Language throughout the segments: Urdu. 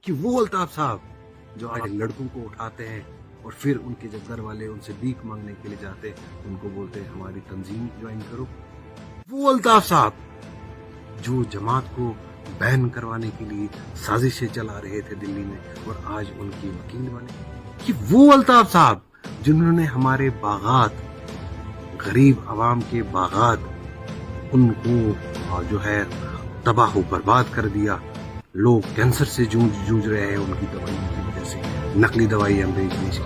کہ وہ الطاف صاحب جو آج لڑکوں کو اٹھاتے ہیں اور پھر ان کے جب گھر والے ان سے بھیک مانگنے کے لیے جاتے ان کو بولتے ہیں ہماری تنظیم جوائن کرو. وہ الطاف صاحب جو جماعت کو بین کروانے کے لیے سازشیں چلا رہے تھے دلی میں اور آج ان کی وکیل بنے. کہ وہ الطاف صاحب جنہوں نے ہمارے باغات، غریب عوام کے باغات، ان کو جو ہے تباہ و برباد کر دیا. لوگ کینسر سے جوجھ رہے ہیں ان کی دوائیوں کی وجہ سے، نقلی دوائی ہم بیچ.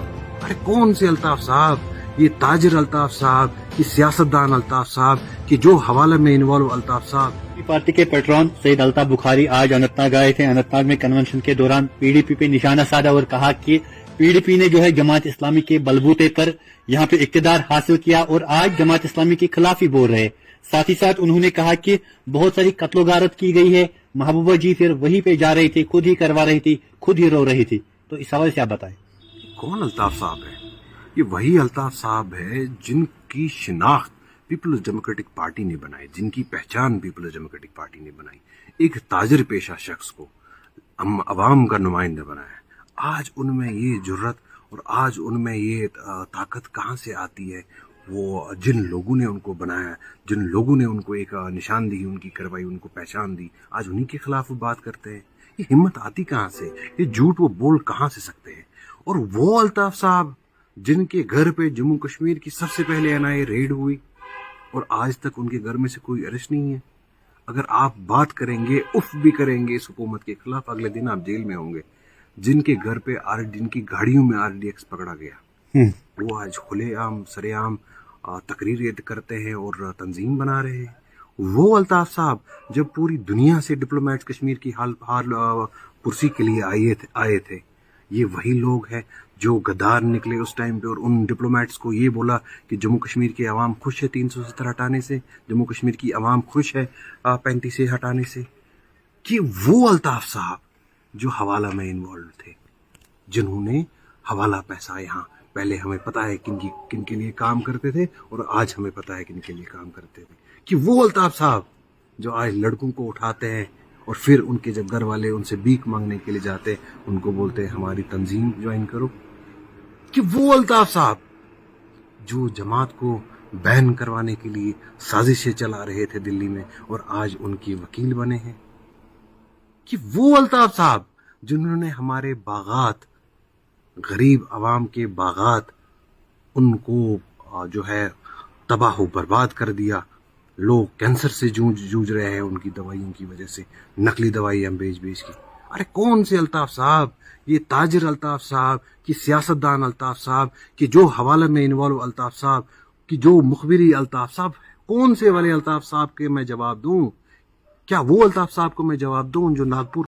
ارے کون سے الطاف صاحب؟ یہ تاجر الطاف صاحب، یہ سیاستدان الطاف صاحب، کہ جو حوالہ میں انوالو الطاف صاحب. پارٹی کے پیٹرون سید الطاف بخاری آج اننت ناگ آئے تھے. اننت ناگ میں کنونشن کے دوران پی ڈی پی پہ نشانہ سادھا اور کہا کہ پی ڈی پی نے جو ہے جماعت اسلامی کے بلبوتے پر یہاں پہ اقتدار حاصل کیا اور آج جماعت اسلامی کے خلاف ہی بول رہے. ساتھ ہی ساتھ انہوں نے کہا کہ بہت ساری قتل و غارت کی گئی ہے. محبوبہ جی پھر وہیں پہ جا رہی تھی، خود ہی کروا رہی تھی، خود ہی رو رہی تھی. تو اس حوالے سے آپ بتائیں. کون الطاف صاحب ہے؟ یہ وہی الطاف صاحب ہے جن کی شناخت پیپلز ڈیموکریٹک پارٹی نے بنائی، جن کی پہچان پیپلز ڈیموکریٹک پارٹی نے بنائی. ایک تاجر پیشہ شخص کو عوام کا نمائندہ بنایا. آج ان میں یہ جرت اور آج ان میں یہ طاقت کہاں سے آتی ہے؟ وہ جن لوگوں نے ان کو بنایا، جن لوگوں نے ان کو ایک نشاندہی ان کی کروائی، ان کو پہچان دی، آج انہی کے خلاف وہ بات کرتے ہیں. یہ ہمت آتی کہاں سے؟ یہ جھوٹ وہ بول کہاں سے سکتے ہیں؟ اور وہ الطاف صاحب جن کے گھر پہ جموں کشمیر کی سب سے پہلے این آئی اے ریڈ ہوئی اور آج تک ان کے گھر میں سے کوئی ارسٹ نہیں ہے. اگر آپ بات کریں گے، اف بھی کریں گے اس حکومت کے خلاف، اگلے دن آپ جیل میں ہوں گے. جن کے گھر پہ جن کی گاڑیوں میں آر ڈی ایکس پکڑا گیا، وہ آج کھلے عام سرے عام تقریر کرتے ہیں اور تنظیم بنا رہے ہیں. وہ الطاف صاحب جب پوری دنیا سے ڈپلومیٹس کشمیر کی حال پرسی کے لیے آئے تھے، یہ وہی لوگ ہیں جو غدار نکلے اس ٹائم پہ اور ان ڈپلومیٹس کو یہ بولا کہ جموں کشمیر کی عوام خوش ہے 370 ہٹانے سے، جموں کشمیر کی عوام خوش ہے 35 سے ہٹانے سے. کہ وہ الطاف صاحب جو حوالہ میں انوالو تھے، جنہوں نے حوالہ پیسہ یہاں پہلے ہمیں پتا ہے کن کے لیے کام کرتے تھے اور آج ہمیں پتا ہے کن کے لیے کام کرتے تھے. کہ وہ الطاف صاحب جو آج لڑکوں کو اٹھاتے ہیں اور پھر ان کے جب گھر والے ان سے بھیک مانگنے کے لیے جاتے ان کو بولتے ہیں ہماری تنظیم جوائن کرو. کہ وہ الطاف صاحب جو جماعت کو بین کروانے کے لیے سازشیں چلا رہے تھے دلی میں اور آج ان کی وکیل بنے ہیں. کہ وہ الطاف صاحب جنہوں نے ہمارے باغات، غریب عوام کے باغات، ان کو جو ہے تباہ و برباد کر دیا. لوگ کینسر سے جوجھ رہے ہیں ان کی دوائیوں کی وجہ سے، نقلی دوائی ہم بیچ کی. ارے کون سے الطاف صاحب؟ یہ تاجر الطاف صاحب، کہ سیاستدان الطاف صاحب، کہ جو حوالہ میں انوالو الطاف صاحب، کہ جو مخبری الطاف صاحب. کون سے والے الطاف صاحب کے میں جواب دوں؟ کیا وہ الطاف صاحب کو میں جواب دوں جو ناگپور